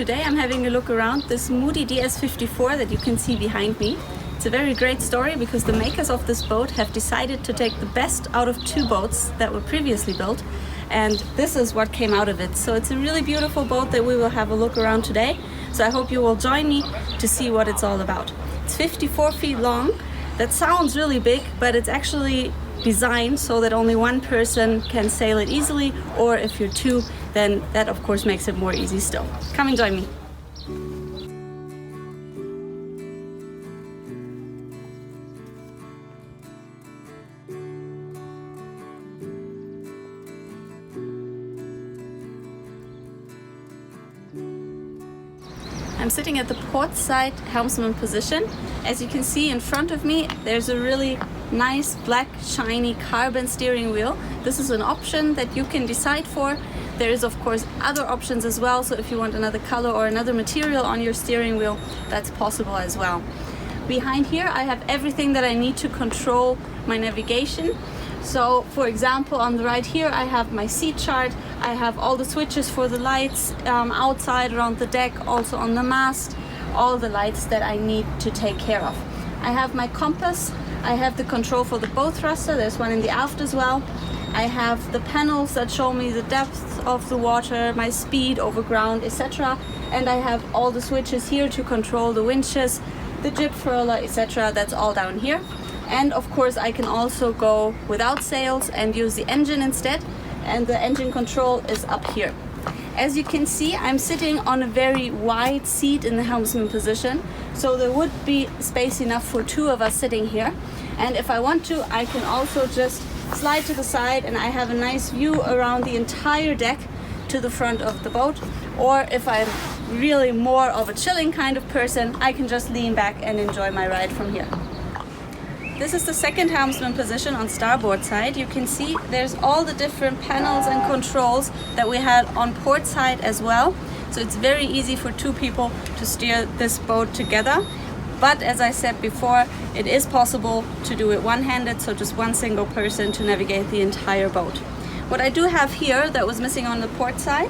Today I'm having a look around this Moody DS54 that you can see behind me. It's a very great story because the makers of this boat have decided to take the best out of two boats that were previously built, and this is what came out of it. So it's a really beautiful boat that we will have a look around today. So I hope you will join me to see what it's all about. It's 54 feet long. That sounds really big, but it's actually designed so that only one person can sail it easily, or if you're two, then that of course makes it more easy still. Come and join me. I'm sitting at the port side helmsman position. As you can see in front of me, there's a really nice black shiny carbon steering wheel. This is an option that you can decide for. There is of course other options as well, so if you want another color or another material on your steering wheel, that's possible as well. Behind here I have everything that I need to control my navigation. So for example, on the right here I have my seat chart, I have all the switches for the lights outside around the deck, also on the mast, all the lights that I need to take care of. I have my compass, I have the control for the bow thruster, there's one in the aft as well. I have the panels that show me the depth of the water, my speed over ground, etc. And I have all the switches here to control the winches, the jib furler, etc. That's all down here. And of course I can also go without sails and use the engine instead, and the engine control is up here. As you can see, I'm sitting on a very wide seat in the helmsman position, so there would be space enough for two of us sitting here. And if I want to, I can also just slide to the side and I have a nice view around the entire deck to the front of the boat. Or if I'm really more of a chilling kind of person, I can just lean back and enjoy my ride from here. This is the second helmsman position on starboard side. You can see there's all the different panels and controls that we had on port side as well. So it's very easy for two people to steer this boat together. But as I said before, it is possible to do it one-handed, so just one single person to navigate the entire boat. What I do have here that was missing on the port side,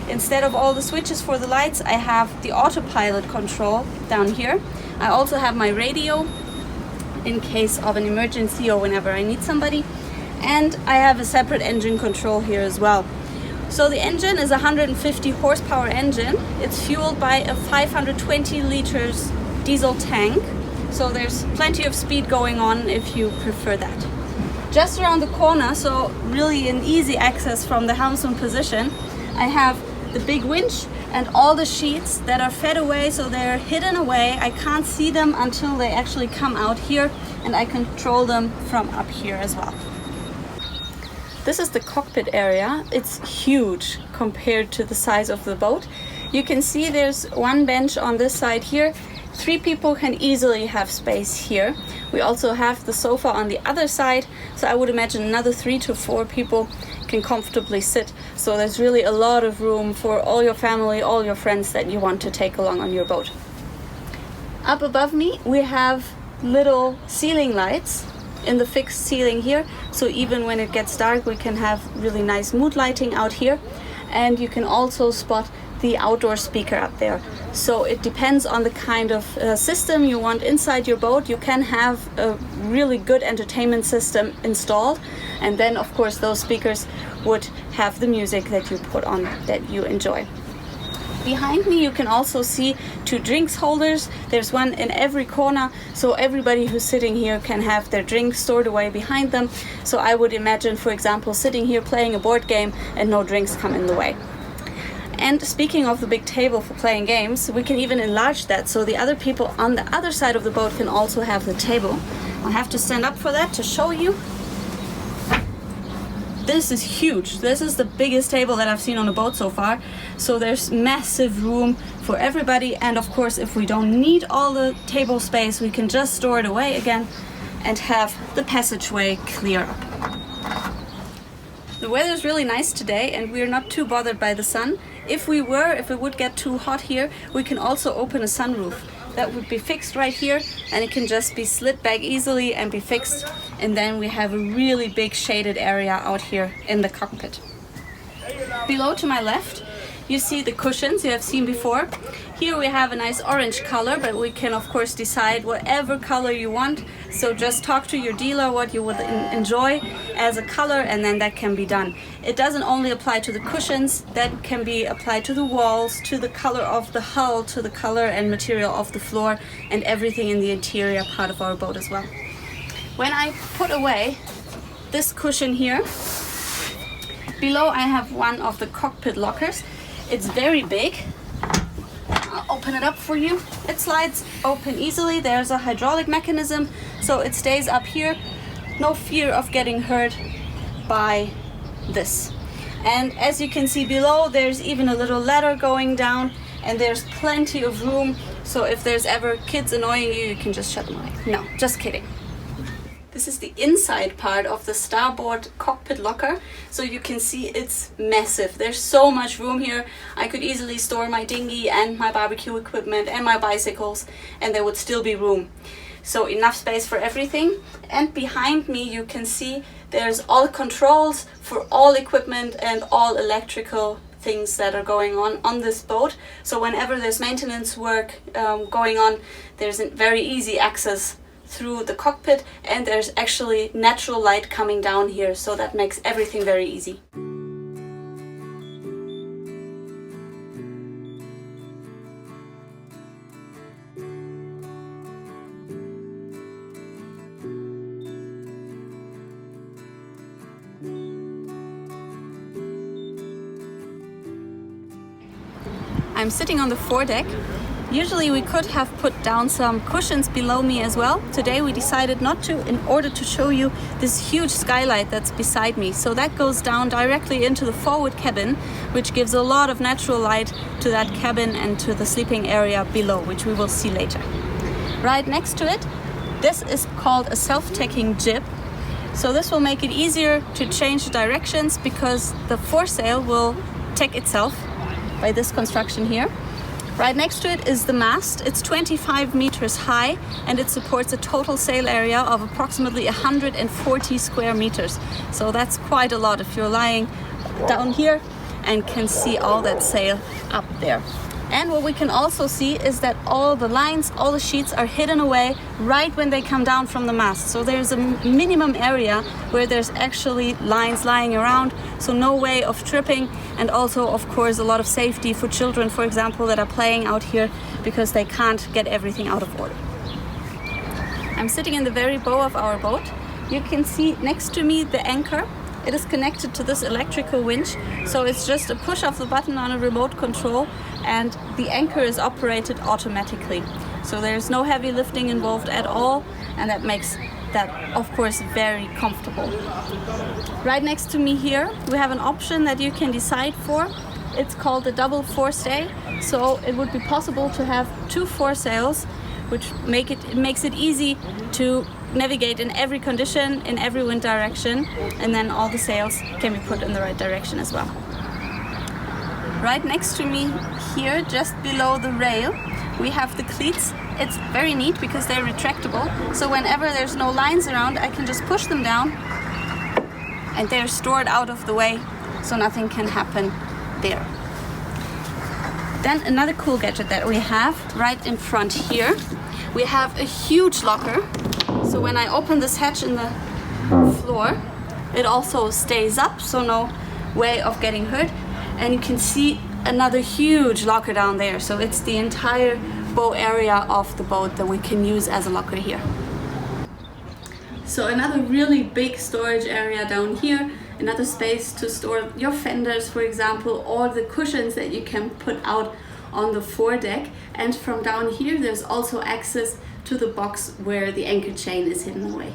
instead of all the switches for the lights, I have the autopilot control down here. I also have my radio in case of an emergency or whenever I need somebody. And I have a separate engine control here as well. So the engine is a 150 horsepower engine. It's fueled by a 520 liters diesel tank. So there's plenty of speed going on if you prefer that. Just around the corner, so really an easy access from the helmsman position, I have the big winch and all the sheets that are fed away, so they're hidden away. I can't see them until they actually come out here, and I control them from up here as well. This is the cockpit area. It's huge compared to the size of the boat. You can see there's one bench on this side here. 3 people can easily have space here. We also have the sofa on the other side, so I would imagine another 3 to 4 people can comfortably sit. So there's really a lot of room for all your family, all your friends that you want to take along on your boat. Up above me we have little ceiling lights in the fixed ceiling here, so even when it gets dark we can have really nice mood lighting out here. And you can also spot the outdoor speaker up there. So it depends on the kind of system you want inside your boat. You can have a really good entertainment system installed, and then of course those speakers would have the music that you put on that you enjoy. Behind me you can also see 2 drinks holders. There's one in every corner, so everybody who's sitting here can have their drinks stored away behind them. So I would imagine, for example, sitting here playing a board game and no drinks come in the way. And speaking of the big table for playing games, we can even enlarge that so the other people on the other side of the boat can also have the table. I'll have to stand up for that to show you. This is huge. This is the biggest table that I've seen on a boat so far. So there's massive room for everybody, and of course if we don't need all the table space, we can just store it away again and have the passageway clear up. The weather is really nice today and we're not too bothered by the sun. If it would get too hot here, we can also open a sunroof. That would be fixed right here, and it can just be slid back easily and be fixed. And then we have a really big shaded area out here in the cockpit. Below to my left, you see the cushions you have seen before. Here we have a nice orange color, but we can of course decide whatever color you want. So just talk to your dealer what you would enjoy as a color, and then that can be done. It doesn't only apply to the cushions, that can be applied to the walls, to the color of the hull, to the color and material of the floor, and everything in the interior part of our boat as well. When I put away this cushion here, below I have one of the cockpit lockers. It's very big. I'll open it up for you. It slides open easily. There's a hydraulic mechanism, so it stays up here. No fear of getting hurt by this. And as you can see below, there's even a little ladder going down, and there's plenty of room. So if there's ever kids annoying you, you can just shut them away. No, just kidding. This is the inside part of the starboard cockpit locker. So you can see it's massive. There's so much room here. I could easily store my dinghy and my barbecue equipment and my bicycles, and there would still be room. So enough space for everything. And behind me you can see there's all controls for all equipment and all electrical things that are going on this boat. So whenever there's maintenance work going on, there's a very easy access through the cockpit, and there's actually natural light coming down here, so that makes everything very easy. I'm sitting on the foredeck. Usually we could have put down some cushions below me as well. Today we decided not to, in order to show you this huge skylight that's beside me. So that goes down directly into the forward cabin, which gives a lot of natural light to that cabin and to the sleeping area below, which we will see later. Right next to it, this is called a self-tacking jib. So this will make it easier to change the directions, because the foresail will tack itself by this construction here. Right next to it is the mast. It's 25 meters high, and it supports a total sail area of approximately 140 square meters. So that's quite a lot if you're lying down here and can see all that sail up there. And what we can also see is that all the lines, all the sheets are hidden away right when they come down from the mast. So there's a minimum area where there's actually lines lying around, so no way of tripping, and also of course a lot of safety for children, for example, that are playing out here because they can't get everything out of order. I'm sitting in the very bow of our boat. You can see next to me the anchor. It is connected to this electrical winch, so it's just a push of the button on a remote control, and the anchor is operated automatically. So there's no heavy lifting involved at all, and that makes that, of course, very comfortable. Right next to me here, we have an option that you can decide for. It's called the double forestay. So it would be possible to have 2 foresails, which makes it easy to navigate in every condition, in every wind direction, and then all the sails can be put in the right direction as well. Right next to me here, just below the rail, we have the cleats. It's very neat because they're retractable, so whenever there's no lines around, I can just push them down and they're stored out of the way, so nothing can happen there. Then another cool gadget that we have right in front here, we have a huge locker. So when I open this hatch in the floor, it also stays up, so no way of getting hurt. And you can see another huge locker down there. So it's the entire bow area of the boat that we can use as a locker here. So another really big storage area down here, another space to store your fenders, for example, or the cushions that you can put out on the foredeck. And from down here, there's also access to the box where the anchor chain is hidden away.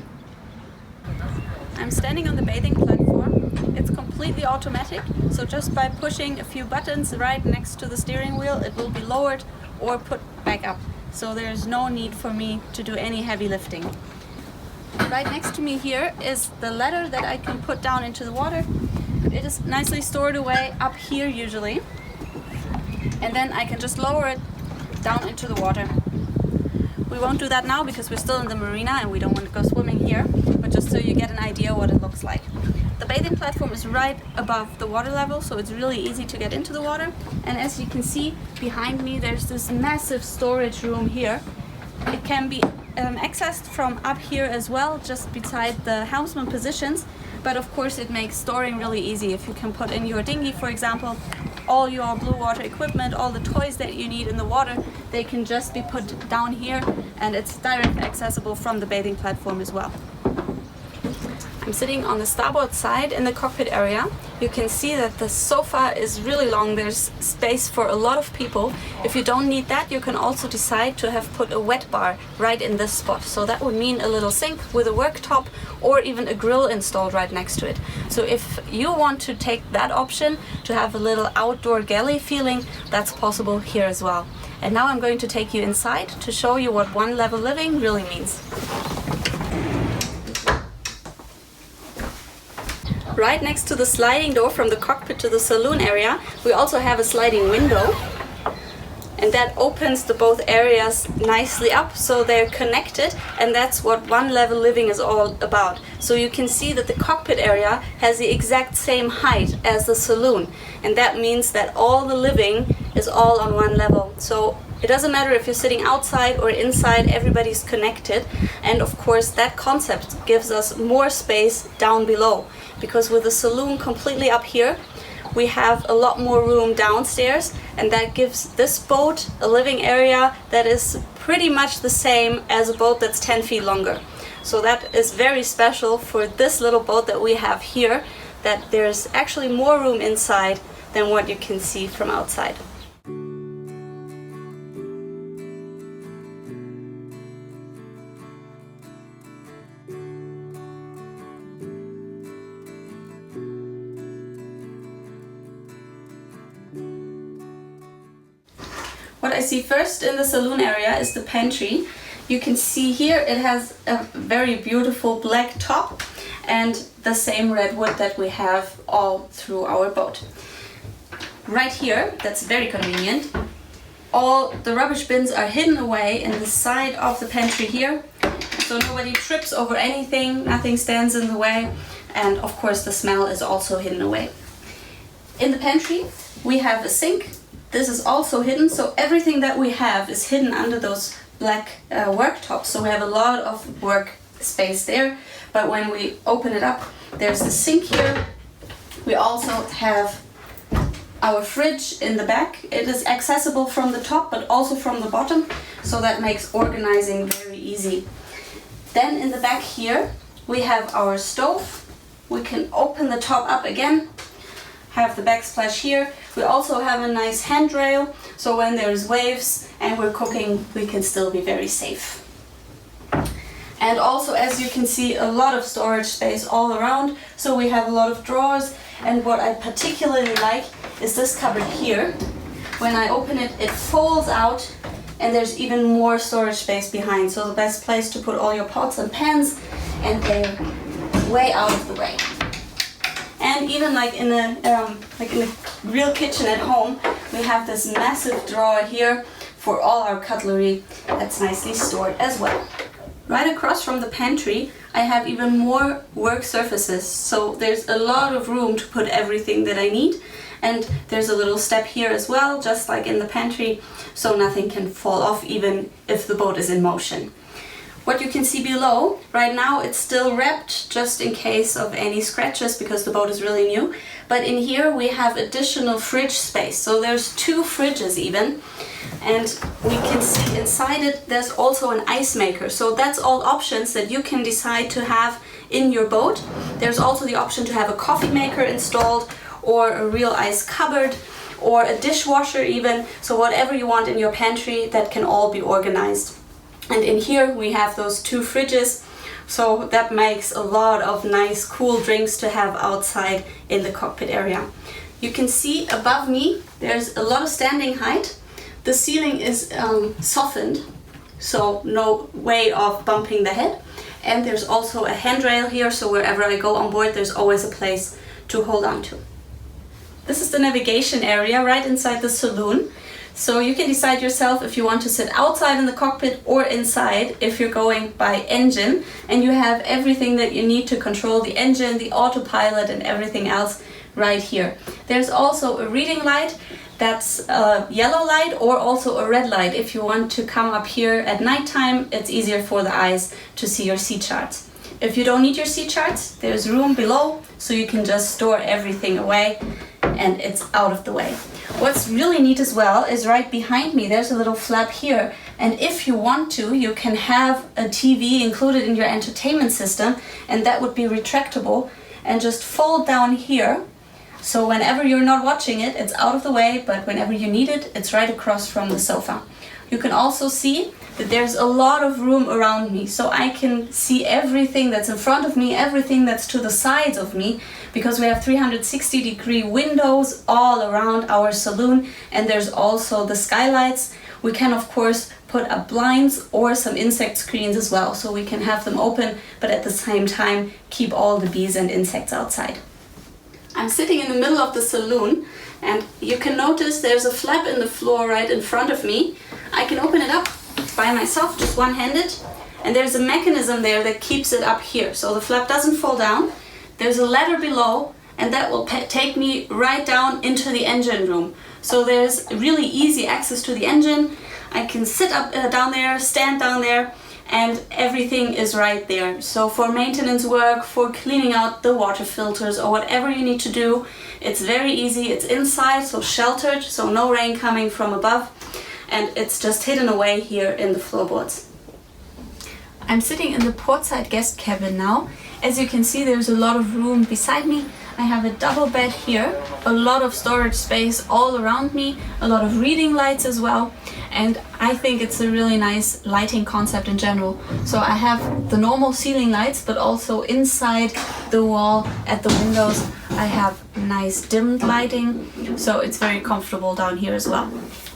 I'm standing on the bathing platform. It's completely automatic, so just by pushing a few buttons right next to the steering wheel, it will be lowered or put back up. So there's no need for me to do any heavy lifting. Right next to me here is the ladder that I can put down into the water. It is nicely stored away up here usually, and then I can just lower it down into the water. We won't do that now because we're still in the marina and we don't want to go swimming here, but just so you get an idea what it looks like. The bathing platform is right above the water level, so it's really easy to get into the water. And as you can see behind me, there's this massive storage room here. It can be accessed from up here as well, just beside the helmsman positions. But of course it makes storing really easy. If you can put in your dinghy, for example, all your blue water equipment, all the toys that you need in the water, they can just be put down here, and it's directly accessible from the bathing platform as well. I'm sitting on the starboard side in the cockpit area. You can see that the sofa is really long. There's space for a lot of people. If you don't need that, you can also decide to have put a wet bar right in this spot. So that would mean a little sink with a worktop or even a grill installed right next to it. So if you want to take that option to have a little outdoor galley feeling, that's possible here as well. And now I'm going to take you inside to show you what one level living really means. Right next to the sliding door from the cockpit to the saloon area, we also have a sliding window, and that opens the both areas nicely up so they're connected, and that's what one level living is all about. So you can see that the cockpit area has the exact same height as the saloon, and that means that all the living is all on one level. So it doesn't matter if you're sitting outside or inside, everybody's connected. And of course that concept gives us more space down below, because with the saloon completely up here, we have a lot more room downstairs, and that gives this boat a living area that is pretty much the same as a boat that's 10 feet longer. So that is very special for this little boat that we have here, that there's actually more room inside than what you can see from outside. What I see first in the saloon area is the pantry. You can see here it has a very beautiful black top and the same red wood that we have all through our boat. Right here, that's very convenient, all the rubbish bins are hidden away in the side of the pantry here, so nobody trips over anything, nothing stands in the way, and of course the smell is also hidden away. In the pantry we have a sink. This is also hidden, so everything that we have is hidden under those black worktops, so we have a lot of work space there. But when we open it up, there's the sink here. We also have our fridge in the back. It is accessible from the top but also from the bottom, so that makes organizing very easy. Then in the back here we have our stove. We can open the top up again, have the backsplash here. We also have a nice handrail, so when there's waves and we're cooking, we can still be very safe. And also, as you can see, a lot of storage space all around, so we have a lot of drawers. And what I particularly like is this cupboard here. When I open it, it folds out and there's even more storage space behind, so the best place to put all your pots and pans, and they're way out of the way. And even like in a real kitchen at home, we have this massive drawer here for all our cutlery that's nicely stored as well. Right across from the pantry, I have even more work surfaces, so there's a lot of room to put everything that I need. And there's a little step here as well, just like in the pantry, so nothing can fall off even if the boat is in motion. What you can see below, right now it's still wrapped just in case of any scratches because the boat is really new. But in here we have additional fridge space, so there's 2 fridges even. And we can see inside it there's also an ice maker. So that's all options that you can decide to have in your boat. There's also the option to have a coffee maker installed, or a real ice cupboard, or a dishwasher even. So whatever you want in your pantry, that can all be organized. And in here we have those 2 fridges, so that makes a lot of nice cool drinks to have outside in the cockpit area. You can see above me there's a lot of standing height. The ceiling is softened, so no way of bumping the head. And there's also a handrail here, so wherever I go on board there's always a place to hold on to. This is the navigation area right inside the saloon. So you can decide yourself if you want to sit outside in the cockpit or inside if you're going by engine, and you have everything that you need to control the engine, the autopilot and everything else right here. There's also a reading light. That's a yellow light or also a red light. If you want to come up here at nighttime, it's easier for the eyes to see your seat charts. If you don't need your seat charts, there's room below, so you can just store everything away and it's out of the way. What's really neat as well is right behind me, there's a little flap here. And if you want to, you can have a TV included in your entertainment system, and that would be retractable and just fold down here. So whenever you're not watching it, it's out of the way, but whenever you need it, it's right across from the sofa. You can also see that there's a lot of room around me, so I can see everything that's in front of me, everything that's to the sides of me, because we have 360-degree windows all around our saloon, and there's also the skylights. We can of course put up blinds or some insect screens as well, so we can have them open, but at the same time keep all the bees and insects outside. I'm sitting in the middle of the saloon, and you can notice there's a flap in the floor right in front of me. I can open it up by myself, just one-handed, and there's a mechanism there that keeps it up here, so the flap doesn't fall down. There's a ladder below, and that will take me right down into the engine room. So there's really easy access to the engine. I can sit up down there, stand down there, and everything is right there. So for maintenance work, for cleaning out the water filters or whatever you need to do, it's very easy. It's inside, so sheltered, so no rain coming from above, and it's just hidden away here in the floorboards. I'm sitting in the portside guest cabin now. As you can see, there's a lot of room beside me. I have a double bed here, a lot of storage space all around me, a lot of reading lights as well, and I think it's a really nice lighting concept in general. So I have the normal ceiling lights, but also inside the wall at the windows I have nice dimmed lighting, so it's very comfortable down here as well.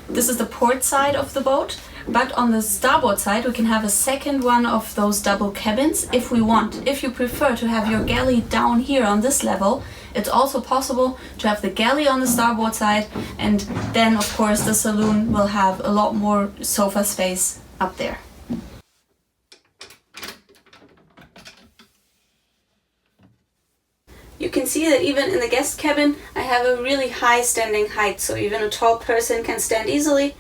This is the port side of the boat, but on the starboard side we can have a second one of those double cabins if we want. If you prefer to have your galley down here on this level, it's also possible to have the galley on the starboard side, and then of course the saloon will have a lot more sofa space up there. You can see that even in the guest cabin I have a really high standing height, so even a tall person can stand easily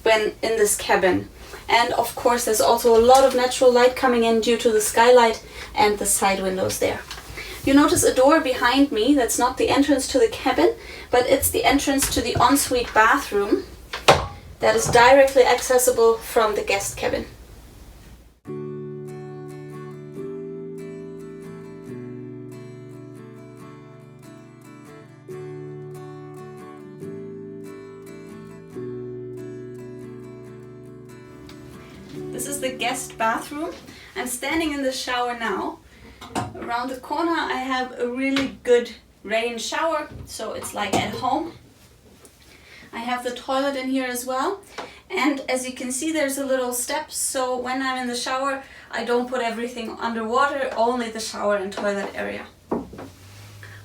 when in this cabin. And of course there's also a lot of natural light coming in due to the skylight and the side windows there. You notice a door behind me. That's not the entrance to the cabin, but it's the entrance to the ensuite bathroom that is directly accessible from the guest cabin. This is the guest bathroom. I'm standing in the shower now. Around the corner I have a really good rain shower, so it's like at home. I have the toilet in here as well, and as you can see there's a little step, so when I'm in the shower I don't put everything underwater, only the shower and toilet area.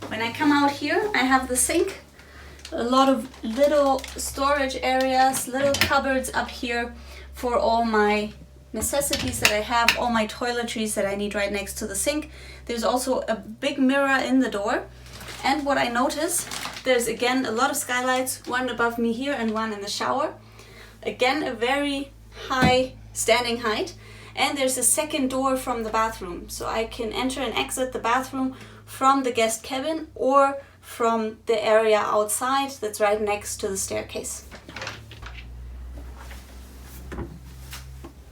When I come out here I have the sink, a lot of little storage areas, little cupboards up here for all my necessities that I have, all my toiletries that I need right next to the sink. There's also a big mirror in the door, and what I notice, there's again a lot of skylights, one above me here and one in the shower. Again a very high standing height, and there's a second door from the bathroom, so I can enter and exit the bathroom from the guest cabin or from the area outside that's right next to the staircase.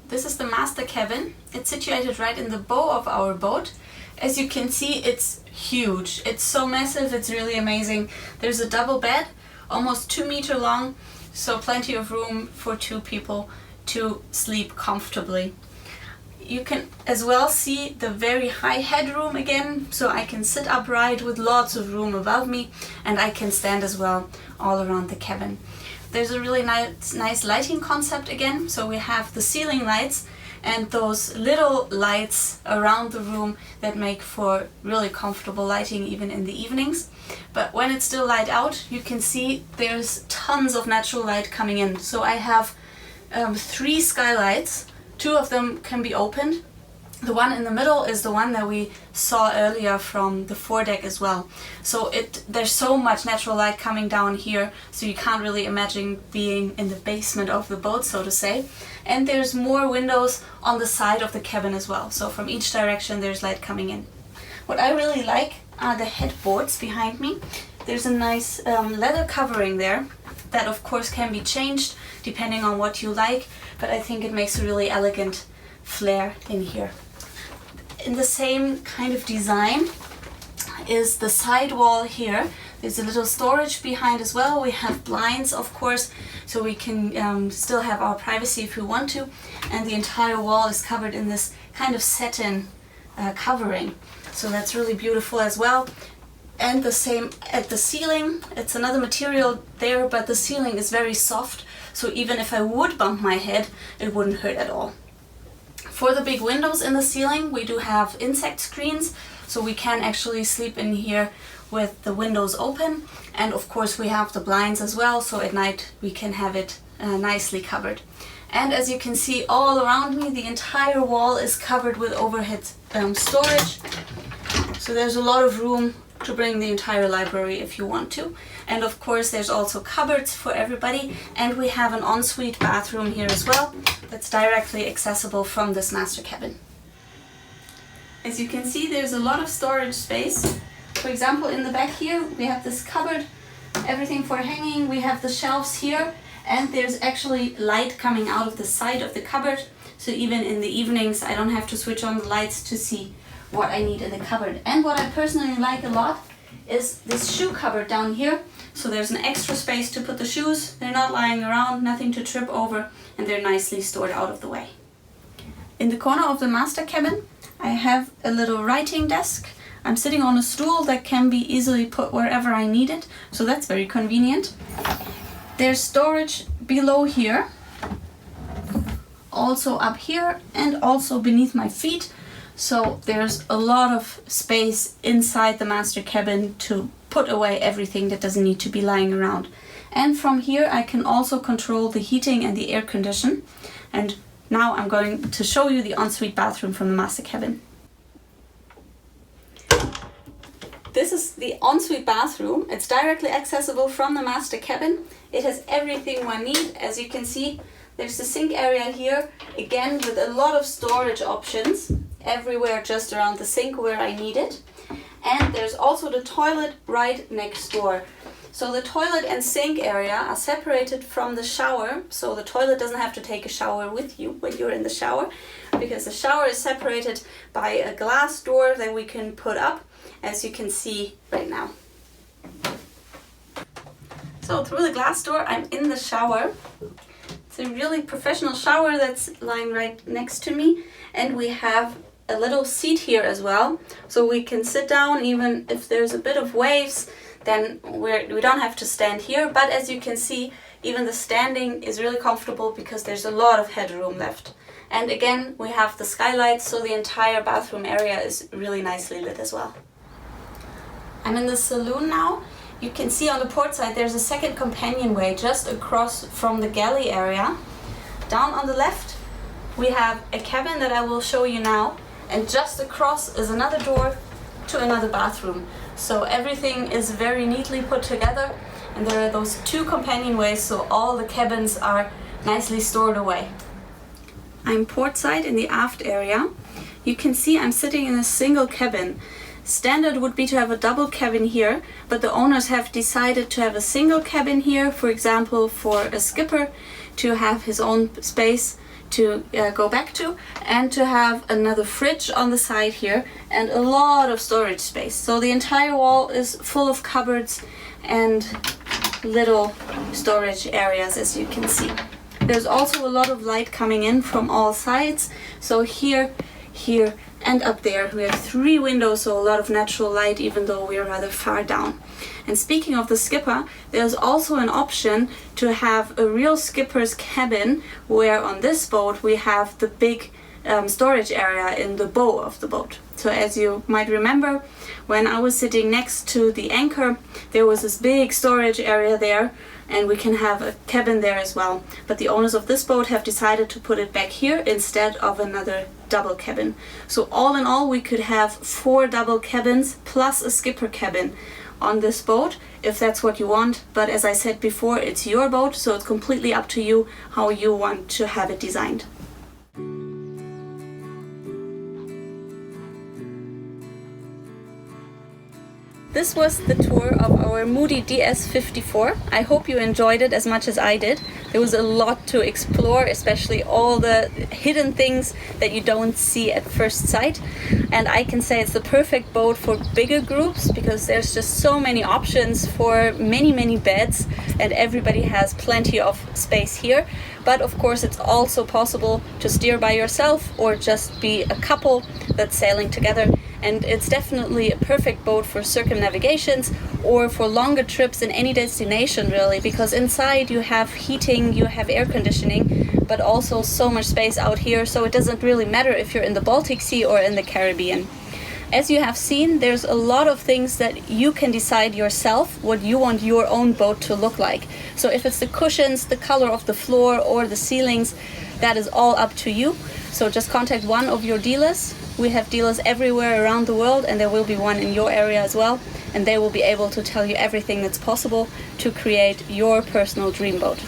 This is the master cabin. It's situated right in the bow of our boat. As you can see, it's huge. It's so massive, it's really amazing. There's a double bed, almost 2 meters long, so plenty of room for 2 people to sleep comfortably. You can as well see the very high headroom again, so I can sit upright with lots of room above me, and I can stand as well all around the cabin. There's a really nice lighting concept again, so we have the ceiling lights and those little lights around the room that make for really comfortable lighting even in the evenings. But when it's still light out, you can see there's tons of natural light coming in. So I have 3 skylights. 2 of them can be opened. The one in the middle is the one that we saw earlier from the foredeck as well. So there's so much natural light coming down here, so you can't really imagine being in the basement of the boat, so to say. And there's more windows on the side of the cabin as well. So from each direction there's light coming in. What I really like are the headboards behind me. There's a nice leather covering there that of course can be changed depending on what you like, but I think it makes a really elegant flair in here. In the same kind of design is the side wall here. There's a little storage behind as well. We have blinds, of course, so we can still have our privacy if we want to. And the entire wall is covered in this kind of satin covering. So that's really beautiful as well. And the same at the ceiling. It's another material there, but the ceiling is very soft. So even if I would bump my head, it wouldn't hurt at all. For the big windows in the ceiling, we do have insect screens, so we can actually sleep in here with the windows open. And of course we have the blinds as well, so at night we can have it nicely covered. And as you can see all around me, the entire wall is covered with overhead storage. So there's a lot of room to bring the entire library if you want to. And of course there's also cupboards for everybody, and we have an ensuite bathroom here as well that's directly accessible from this master cabin. As you can see, there's a lot of storage space. For example, in the back here we have this cupboard, everything for hanging. We have the shelves here, and there's actually light coming out of the side of the cupboard, so even in the evenings I don't have to switch on the lights to see what I need in the cupboard. And what I personally like a lot is this shoe cupboard down here. So there's an extra space to put the shoes. They're not lying around, nothing to trip over, and they're nicely stored out of the way. In the corner of the master cabin, I have a little writing desk. I'm sitting on a stool that can be easily put wherever I need it, so that's very convenient. There's storage below here, also up here, and also beneath my feet. So there's a lot of space inside the master cabin to put away everything that doesn't need to be lying around. And from here I can also control the heating and the air condition. And now I'm going to show you the ensuite bathroom from the master cabin. This is the ensuite bathroom. It's directly accessible from the master cabin. It has everything one needs. As you can see, there's the sink area here, again with a lot of storage options everywhere just around the sink where I need it. And there's also the toilet right next door. So the toilet and sink area are separated from the shower, so the toilet doesn't have to take a shower with you when you're in the shower, because the shower is separated by a glass door that we can put up, as you can see right now. So through the glass door I'm in the shower. It's a really professional shower that's lying right next to me, and we have a little seat here as well, so we can sit down even if there's a bit of waves. Then we don't have to stand here, but as you can see, even the standing is really comfortable because there's a lot of headroom left. And again, we have the skylights, so the entire bathroom area is really nicely lit as well. I'm in the saloon now. You can see on the port side there's a second companionway just across from the galley area. Down on the left we have a cabin that I will show you now, and just across is another door to another bathroom. So everything is very neatly put together, and there are those 2 companionways, so all the cabins are nicely stored away. I'm port side in the aft area. You can see I'm sitting in a single cabin. Standard would be to have a double cabin here, but the owners have decided to have a single cabin here, for example for a skipper to have his own space to go back to, and to have another fridge on the side here and a lot of storage space. So the entire wall is full of cupboards and little storage areas, as you can see. There's also a lot of light coming in from all sides. So here, here and up there we have 3 windows, so a lot of natural light even though we're rather far down. And speaking of the skipper, there's also an option to have a real skipper's cabin, where on this boat we have the big storage area in the bow of the boat. So as you might remember, when I was sitting next to the anchor, there was this big storage area there, and we can have a cabin there as well. But the owners of this boat have decided to put it back here instead of another double cabin. So all in all, we could have 4 double cabins plus a skipper cabin on this boat, if that's what you want. But as I said before, it's your boat, so it's completely up to you how you want to have it designed. This was the tour of our Moody DS54. I hope you enjoyed it as much as I did. There was a lot to explore, especially all the hidden things that you don't see at first sight. And I can say it's the perfect boat for bigger groups, because there's just so many options for many beds, and everybody has plenty of space here. But of course, it's also possible to steer by yourself or just be a couple that's sailing together. And it's definitely a perfect boat for circumnavigations or for longer trips in any destination, really, because inside you have heating, you have air conditioning, but also so much space out here, so it doesn't really matter if you're in the Baltic Sea or in the Caribbean. As you have seen, there's a lot of things that you can decide yourself what you want your own boat to look like. So if it's the cushions, the color of the floor, or the ceilings, that is all up to you. So just contact one of your dealers. We have dealers everywhere around the world, and there will be one in your area as well, and they will be able to tell you everything that's possible to create your personal dream boat.